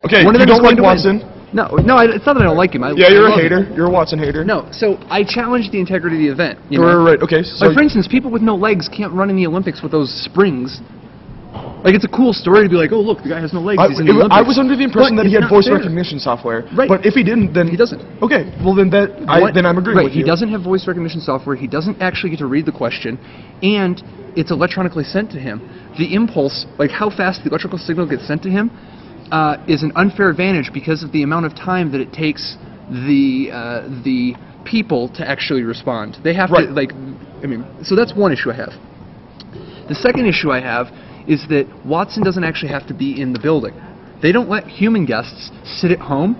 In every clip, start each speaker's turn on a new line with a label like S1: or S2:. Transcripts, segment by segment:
S1: Okay,
S2: One of
S1: you
S2: them is
S1: don't like
S2: going to win.
S1: Watson?
S2: No, it's not that I don't like him.
S1: Yeah, you're
S2: I
S1: a
S2: love
S1: hater.
S2: him.
S1: You're a Watson hater.
S2: No, so I challenge the integrity of the event. You know?
S1: Right. Okay. So
S2: Like, for instance, people with no legs can't run in the Olympics with those springs. Like, it's a cool story to be like, oh, look, the guy has no legs, he's in the Olympics.
S1: I was under the impression
S2: But
S1: that he
S2: it's
S1: had
S2: not
S1: voice
S2: fair.
S1: recognition software.
S2: Right.
S1: But if he didn't, then
S2: He doesn't.
S1: Okay. Well, then I'm agreeing
S2: Right,
S1: with you.
S2: he doesn't have voice recognition software, he doesn't actually get to read the question, and it's electronically sent to him. The impulse, like how fast the electrical signal gets sent to him, is an unfair advantage because of the amount of time that it takes the people to actually respond. They have to, like, I mean, so that's one issue I have. The second issue I have is that Watson doesn't actually have to be in the building. They don't let human guests sit at home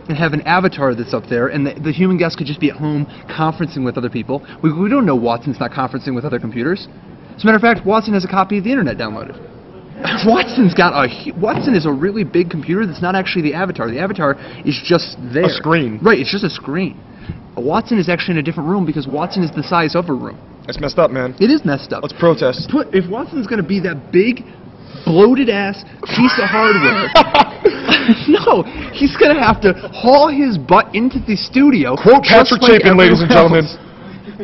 S2: and have an avatar that's up there, and the human guest could just be at home conferencing with other people. We don't know Watson's not conferencing with other computers. As a matter of fact, Watson has a copy of the internet downloaded. Watson is a really big computer that's not actually the avatar. The avatar is just there.
S1: A screen.
S2: Right, it's just a screen. Watson is actually in a different room because Watson is the size of a room.
S1: That's messed up, man.
S2: It is messed up.
S1: Let's protest.
S2: If Watson's going to be that big, bloated-ass piece of hardware, no, he's going to have to haul his butt into the studio.
S1: Quote Patrick
S2: like
S1: Chapin, ladies and gentlemen.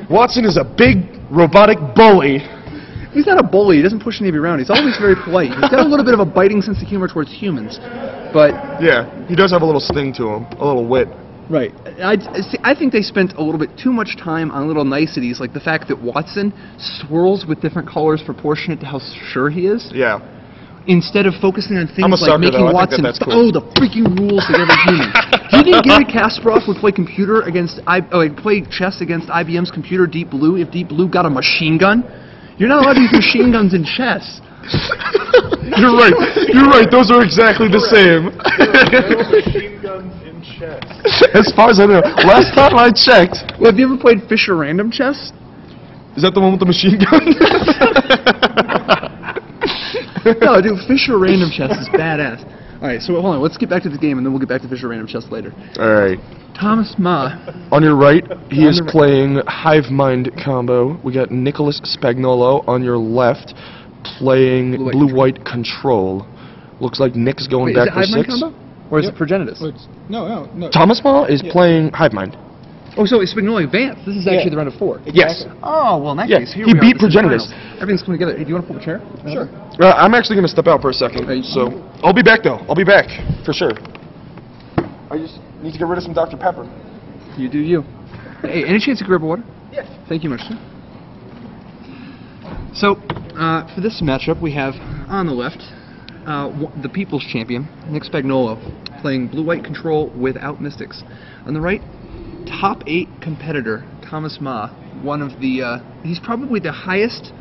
S1: Watson is a big, robotic bully.
S2: He's not a bully. He doesn't push anybody around. He's always very polite. He's got a little bit of a biting sense of humor towards humans, but
S1: yeah, he does have a little sting to him, a little wit.
S2: Right. I think they spent a little bit too much time on little niceties, like the fact that Watson swirls with different colors proportionate to how sure he is.
S1: Yeah.
S2: Instead of focusing on things
S1: I'm a
S2: like
S1: sucker,
S2: making
S1: though. I
S2: Watson
S1: think that's cool.
S2: follow the freaking rules of every human. Do you think Gary Kasparov would play computer against play chess against IBM's computer Deep Blue if Deep Blue got a machine gun? You're not allowed to use machine guns in chess.
S1: You're right. You're right. Those are exactly the same.
S3: Machine guns in chess.
S1: As far as I know, last time I checked.
S2: Well, have you ever played Fisher Random Chess?
S1: Is that the one with the machine gun?
S2: No, dude, Fisher Random Chess is badass. Alright, so hold on, let's get back to the game and then we'll get back to Fisher Random Chess later.
S1: Alright.
S2: Thomas Ma.
S1: On your right, he is playing Hive Mind combo. We got Nicholas Spagnolo on your left, playing Blue-White Control. Looks like Nick's going back for 6.
S2: Is it Hive Mind combo? Or is it Progenitus?
S3: No.
S1: Thomas Ma is playing Hive Mind.
S2: Oh, so it's Spagnolo advanced. This is actually the round of 4.
S1: Yes.
S2: Oh, well, in that case, here
S1: he
S2: we are.
S1: beat
S2: This is
S1: Progenitus.
S2: finals. Everything's coming together. Hey, do you want to pull the chair?
S3: Sure.
S1: I'm actually going to step out for a second, so I'll be back, though. I'll be back, for sure. I just need to get rid of some Dr. Pepper.
S2: You do you. Hey, any chance you could grab a water?
S3: Yes.
S2: Thank you much, sir. So, for this matchup, we have, on the left, the People's Champion, Nick Spagnolo, playing Blue-White Control without Mystics. On the right, top 8 competitor, Thomas Ma, one of the, he's probably the highest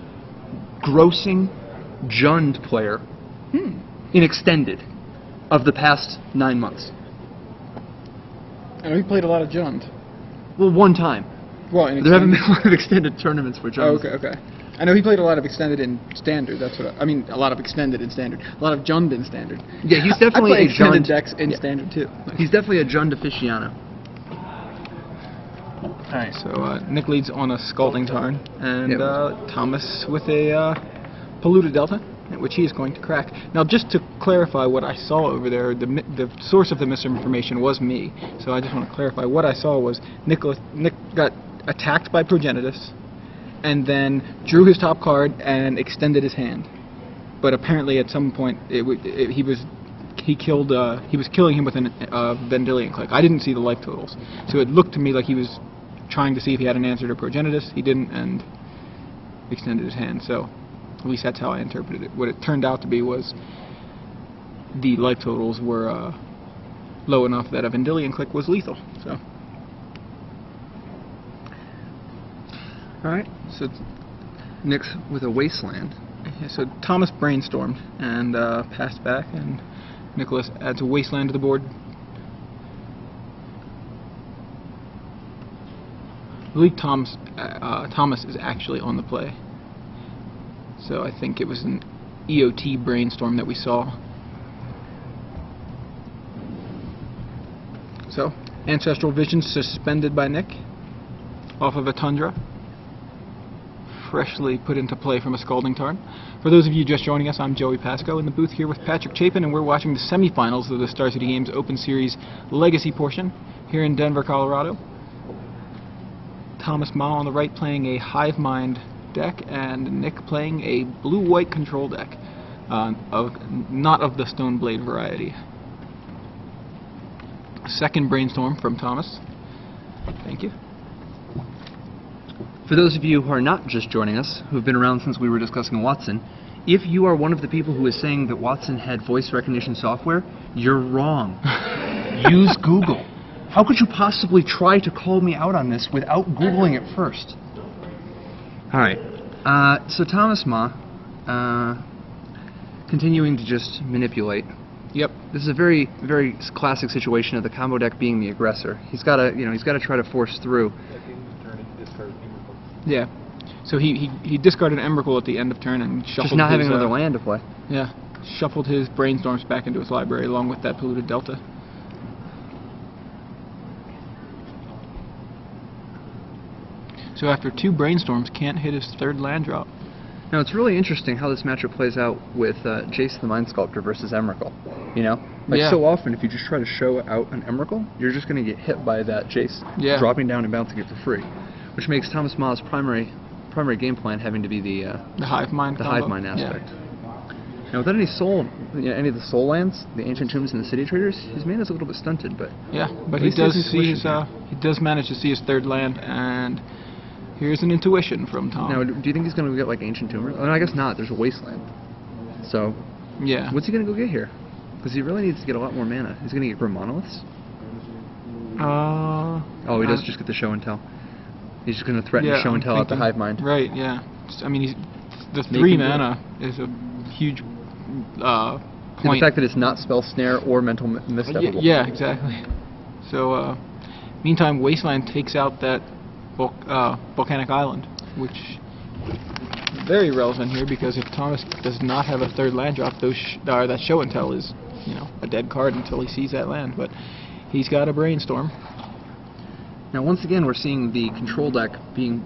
S2: grossing Jund player in Extended of the past 9 months.
S3: I know he played a lot of Jund.
S2: Well, one time.
S3: Well, in
S2: There haven't been a lot of extended tournaments for Jund.
S3: Oh, okay. I know he played a lot of Extended in Standard. That's what I mean. A lot of Extended in Standard. A lot of Jund in Standard.
S2: Yeah, he's definitely
S3: I play
S2: a
S3: Extended
S2: Jund
S3: decks in Standard too.
S2: He's definitely a Jund aficionado.
S4: Alright, so Nick leads on a Scalding Tarn, and Thomas with a Polluted Delta, which he is going to crack. Now, just to clarify what I saw over there, the source of the misinformation was me, so I just want to clarify. What I saw was Nick got attacked by Progenitus, and then drew his top card and extended his hand. But apparently, at some point, he was killing him with a Vendilion click. I didn't see the life totals, so it looked to me like he was trying to see if he had an answer to Progenitus. He didn't, and extended his hand. So at least that's how I interpreted it. What it turned out to be was the life totals were low enough that a Vendilion click was lethal. So.
S2: Alright, so Nick's with a Wasteland.
S4: Yeah, so Thomas brainstormed and passed back, and Nicholas adds a Wasteland to the board. I believe Thomas is actually on the play. So I think it was an EOT brainstorm that we saw. So, Ancestral Vision suspended by Nick off of a Tundra. freshly put into play from a Scalding Tarn. For those of you just joining us, I'm Joey Pasco in the booth here with Patrick Chapin, and we're watching the semifinals of the Star City Games Open Series Legacy portion here in Denver, Colorado. Thomas Ma on the right playing a Hive Mind deck, and Nick playing a blue-white control deck, not of the Stone Blade variety. Second brainstorm from Thomas. Thank you.
S2: For those of you who are not just joining us, who've been around since we were discussing Watson, if you are one of the people who is saying that Watson had voice recognition software, you're wrong. Use Google. How could you possibly try to call me out on this without Googling it first? Alright, so Thomas Ma, continuing to just manipulate. Yep, this is a very, very classic situation of the combo deck being the aggressor. He's got to try to force through.
S4: Yeah, so he discarded Emrakul at the end of turn and shuffled
S2: just not
S4: his,
S2: having another land to play.
S4: Yeah, shuffled his Brainstorms back into his library along with that Polluted Delta. So after 2 Brainstorms, can't hit his 3rd land drop.
S2: Now it's really interesting how this matchup plays out with Jace the Mind Sculptor versus Emrakul. You know, like so often if you just try to show out an Emrakul, you're just going to get hit by that Jace, dropping down and bouncing it for free, which makes Thomas Ma's primary game plan having to be the
S4: Hive Mind
S2: aspect. Now without any any of the soul lands, the Ancient Tombs and the City Traders, his mana is a little bit stunted, but
S4: he does manage to see his 3rd land, and here's an intuition from Tom.
S2: Now, do you think he's going to get like Ancient Tumor? Oh, no, I guess not. There's a Wasteland. So,
S4: yeah.
S2: What's he going to go get here? Because he really needs to get a lot more mana. He's going to get Grim Monoliths? Oh, he does just get the Show and Tell. He's just going to threaten Show and Tell out the Hive Mind.
S4: Right, yeah. I mean, the 3 mana is a huge point.
S2: And the fact that it's not Spell Snare or Mental Misstepable.
S4: Yeah, exactly. So, meantime, Wasteland takes out that Volcanic Island, which is very relevant here because if Thomas does not have a 3rd land drop, that Show and Tell is, a dead card until he sees that land. But he's got a Brainstorm.
S2: Now, once again, we're seeing the control deck being,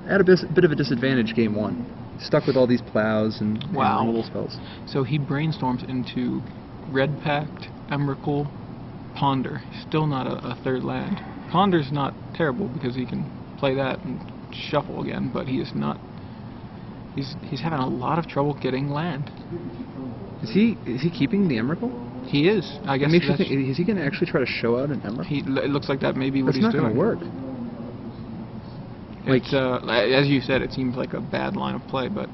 S2: at a bit of a disadvantage game 1. Stuck with all these plows and removal spells.
S4: So he Brainstorms into Red Pact, Emrakul, Ponder. Still not a 3rd land. Ponder's not terrible because he can play that and shuffle again, but he is not. He's having a lot of trouble getting land.
S2: Is he keeping the Emrakul?
S4: He is. I guess.
S2: Is he going to actually try to show out an Emrakul?
S4: It looks like that may be what he's doing.
S2: That's not going to work.
S4: As you said, it seems like a bad line of play, but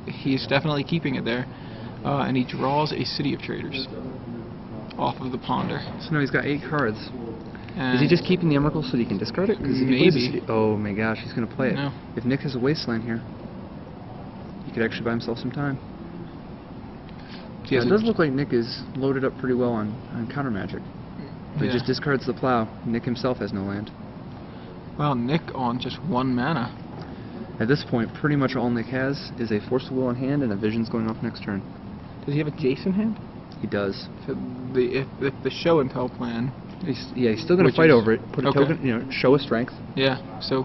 S4: he's definitely keeping it there, and he draws a City of Traders off of the Ponder.
S2: So now he's got 8 cards. Is he just keeping the Emrakul so that he can discard it?
S4: Maybe.
S2: Oh my gosh, he's going to play it.
S4: No.
S2: If Nick has a Wasteland here, he could actually buy himself some time. It does look like Nick is loaded up pretty well on counter magic. But he just discards the plow. Nick himself has no land.
S4: Well, Nick on just 1 mana.
S2: At this point, pretty much all Nick has is a Force of Will in hand and a Vision's going off next turn.
S4: Does he have a Jace in hand?
S2: He does.
S4: So if the Show and Tell plan...
S2: He's still going to fight over it. Put a token, show a strength.
S4: Yeah, so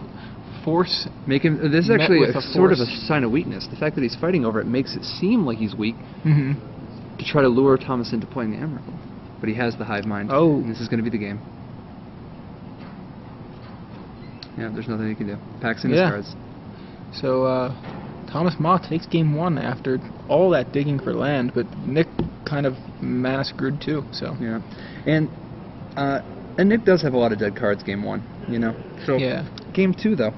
S4: force...
S2: Make him... This is actually sort of a sign of weakness. The fact that he's fighting over it makes it seem like he's weak to try to lure Thomas into playing the Emrakul. But he has the Hive Mind.
S4: Oh.
S2: And this is going to be the game. Yeah, there's nothing he can do. Packs in his cards.
S4: So, Thomas Ma takes game 1 after all that digging for land, but Nick kind of mana screwed too, so...
S2: Yeah. And Nick does have a lot of dead cards game 1, So game 2 though,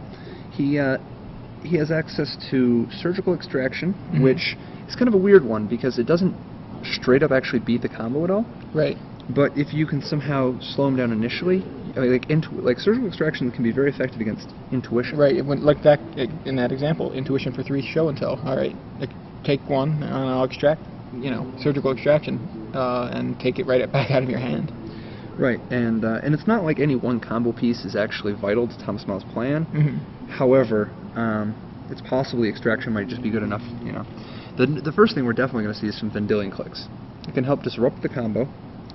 S2: he has access to Surgical Extraction, which is kind of a weird one because it doesn't straight up actually beat the combo at all.
S4: Right.
S2: But if you can somehow slow him down initially, I mean, like Surgical Extraction can be very effective against Intuition.
S4: Right. Like that in that example, Intuition for 3 Show and Tell. All right, take 1 and I'll extract, Surgical Extraction, and take it right back out of your hand.
S2: Right, and it's not like any one combo piece is actually vital to Thomas Ma's plan. However, it's possibly Extraction might just be good enough. The first thing we're definitely going to see is some Vendilion clicks. It can help disrupt the combo.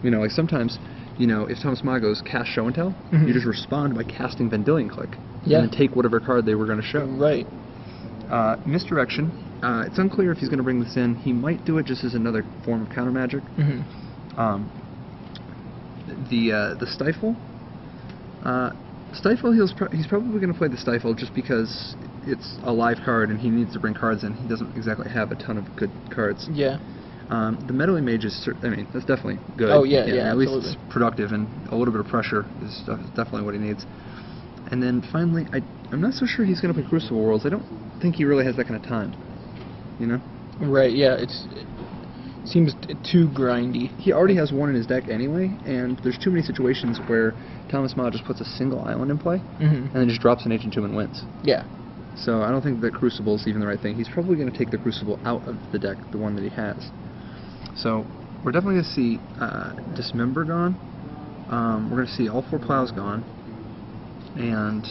S2: Like sometimes, if Thomas Ma goes cast Show and Tell, you just respond by casting Vendilion Click, and then take whatever card they were going to show.
S4: Right.
S2: Misdirection. It's unclear if he's going to bring this in. He might do it just as another form of counter magic. The Stifle. Stifle, he's probably going to play the Stifle just because it's a live card and he needs to bring cards in. He doesn't exactly have a ton of good cards.
S4: Yeah.
S2: The Meddling Mage is, I mean, that's definitely good.
S4: Oh, yeah,
S2: At
S4: absolutely.
S2: least it's productive, and a little bit of pressure is definitely what he needs. And then finally, I'm not so sure he's going to play Crucible Worlds. I don't think he really has that kind of time. You know?
S4: Right, yeah, it seems too grindy.
S2: He already has one in his deck anyway, and there's too many situations where Thomas Ma just puts a single island in play, and then just drops an Ancient Tomb and wins.
S4: Yeah.
S2: So I don't think that Crucible is even the right thing. He's probably going to take the Crucible out of the deck, the one that he has. So we're definitely going to see Dismember gone. We're going to see all 4 plows gone. And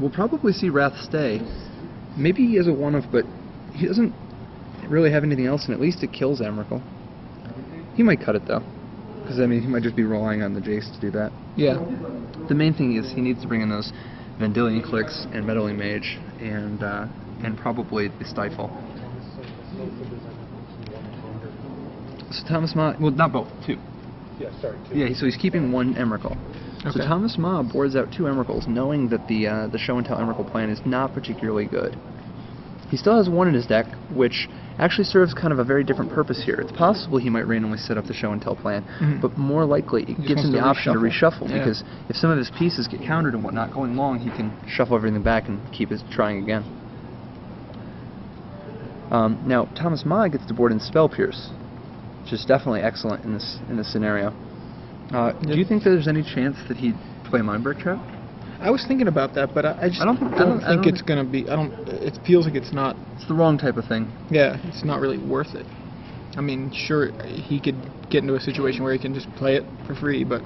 S2: we'll probably see Wrath stay. Maybe he has a one-off, but he doesn't really have anything else, and at least it kills Emrakul. He might cut it, though. Because, I mean, he might just be relying on the Jace to do that.
S4: Yeah.
S2: The main thing is he needs to bring in those Vendilion Clicks and Meddling Mage, and probably the Stifle. So Thomas Ma, well, not both, 2.
S1: Yeah, sorry.
S2: Yeah, so he's keeping 1 Emrakul.
S4: Okay.
S2: So Thomas Ma boards out 2 Emrakuls, knowing that the Show and Tell Emrakul plan is not particularly good. He still has 1 in his deck, which actually serves kind of a very different purpose here. It's possible he might randomly set up the Show and Tell plan, but more likely it gives him the option to reshuffle, because if some of his pieces get countered and whatnot going long, he can shuffle everything back and keep his trying again. Now Thomas Ma gets to board in Spell Pierce, which is definitely excellent in this scenario. Do you think that there's any chance that he'd play Mindbreak Trap?
S4: I was thinking about that, but I just
S2: I don't
S4: think it's gonna be. It feels like it's not.
S2: It's the wrong type of thing.
S4: Yeah, it's not really worth it. I mean, sure, he could get into a situation where he can just play it for free, but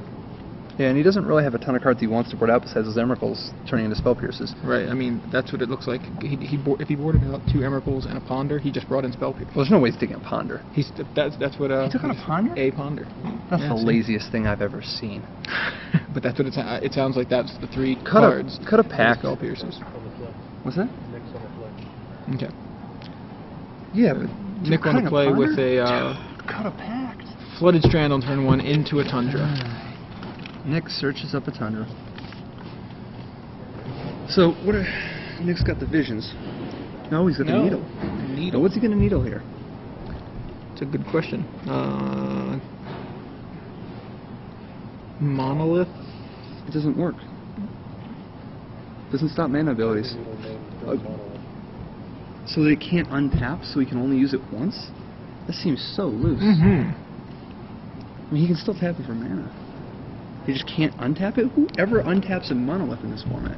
S2: yeah, and he doesn't really have a ton of cards he wants to board out besides those Emrakuls turning into Spell Pierces.
S4: right. I mean, that's what it looks like. If he boarded out 2 Emrakuls and a Ponder, he just brought in Spell Pierce.
S2: Well, there's no way he's taking a Ponder.
S4: That's what.
S2: He took on a Ponder?
S4: A Ponder.
S2: That's
S4: Yeah,
S2: the
S4: see?
S2: laziest thing I've ever seen.
S4: But that's what it sounds like. That's the 3 cards.
S2: Cut a pack.
S4: Spell Pierces.
S2: What's that?
S4: Okay.
S2: Yeah, but
S4: Nick on the play with a
S2: cut a pact.
S4: Flooded Strand on turn 1 into a Tundra.
S2: Nick searches up a Tundra. So what? Nick's got the visions. No, he's got the needle. Now, what's he gonna needle here?
S4: It's a good question. Monolith?
S2: It doesn't work. Doesn't stop mana abilities. So that it can't untap, so he can only use it once? That seems so loose. I mean, he can still tap it for mana. He just can't untap it? Whoever untaps a monolith in this format?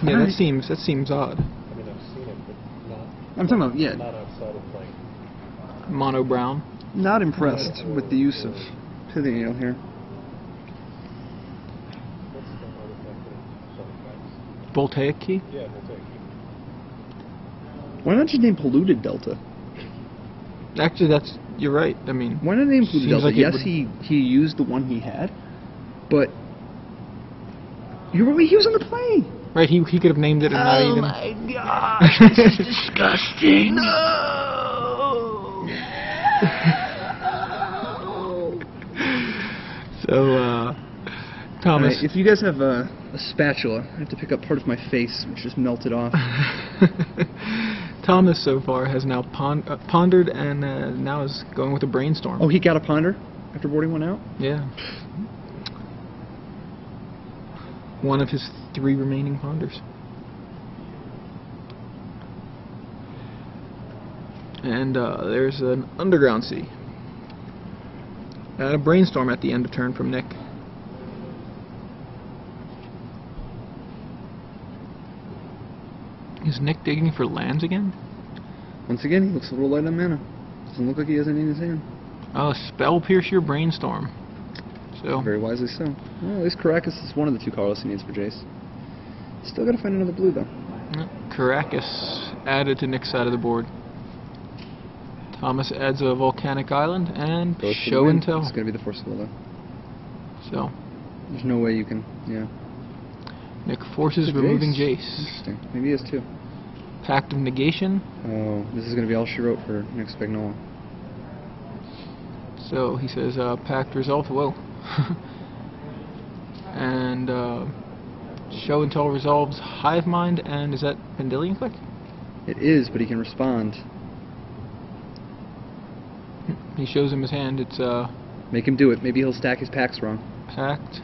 S4: Yeah, that seems odd.
S1: I mean, I've seen it, but not.
S2: I'm talking about, yeah.
S1: Not outside of like.
S4: Mono brown.
S2: Not impressed with the use of Pithing Needle here.
S1: What's the artifact in Semifinals?
S4: Voltaic Key?
S1: Yeah, we'll take it.
S2: Why not just name Polluted Delta?
S4: Actually, you're right. I mean,
S2: Why not name Polluted
S4: seems
S2: Delta?
S4: like it
S2: Yes,
S4: would-
S2: he used the one he had, but he was on the play.
S4: right? He could have named it and not even.
S2: my gosh, this is disgusting. No.
S4: So, Thomas.
S2: Right, if you guys have a spatula, I have to pick up part of my face, which just melted off.
S4: Thomas so far has now pondered and now is going with a brainstorm.
S2: Oh, he got a ponder after boarding one out?
S4: Yeah. One of his 3 remaining ponders. And there's an Underground Sea. And a brainstorm at the end of turn from Nick. Is Nick digging for lands again?
S2: Once again, he looks a little light on mana. Doesn't look like he has any in his hand.
S4: Oh, Spell Pierce your Brainstorm. So,
S2: Very wisely so. Well, at least Caracas is one of the 2 colors he needs for Jace. Still gotta find another blue, though.
S4: Caracas added to Nick's side of the board. Thomas adds a Volcanic Island and
S2: Goes for the
S4: Show
S2: win.
S4: and Tell.
S2: It's gonna be the Force of Will, though.
S4: So,
S2: There's no way you can, yeah.
S4: Nick forces
S3: It's
S4: removing
S3: Jace.
S4: Jace.
S2: Interesting. Maybe he is too.
S4: Pact of Negation.
S2: Oh, this is going to be all she wrote for Nick Spagnolo.
S4: So he says, Pact resolved. Whoa. And show and tell resolves Hive Mind, and is that Vendilion Click?
S2: It is, but he can respond.
S4: He shows him his hand. It's
S2: Make him do it. Maybe he'll stack his packs wrong.
S4: Pact,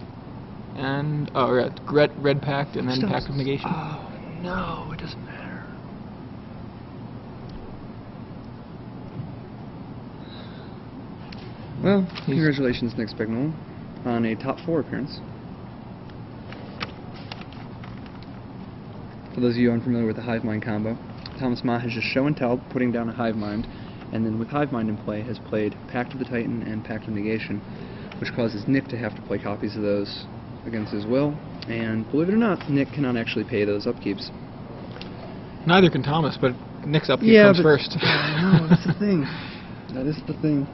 S4: and Red Pact, and then
S2: Still-
S4: Pact of Negation.
S2: Oh no, it doesn't matter. Well, congratulations, Nick Spagnolo, on a top 4 appearance. For those of you unfamiliar with the Hive Mind combo, Thomas Ma has just show and tell, putting down a Hive Mind, and then with Hive Mind in play has played Pact of the Titan and Pact of Negation, which causes Nick to have to play copies of those against his will, and believe it or not, Nick cannot actually pay those upkeeps.
S4: Neither can Thomas, but Nick's upkeep
S2: Yeah,
S4: comes
S2: but-
S4: first.
S2: No, that's the thing. That is the thing.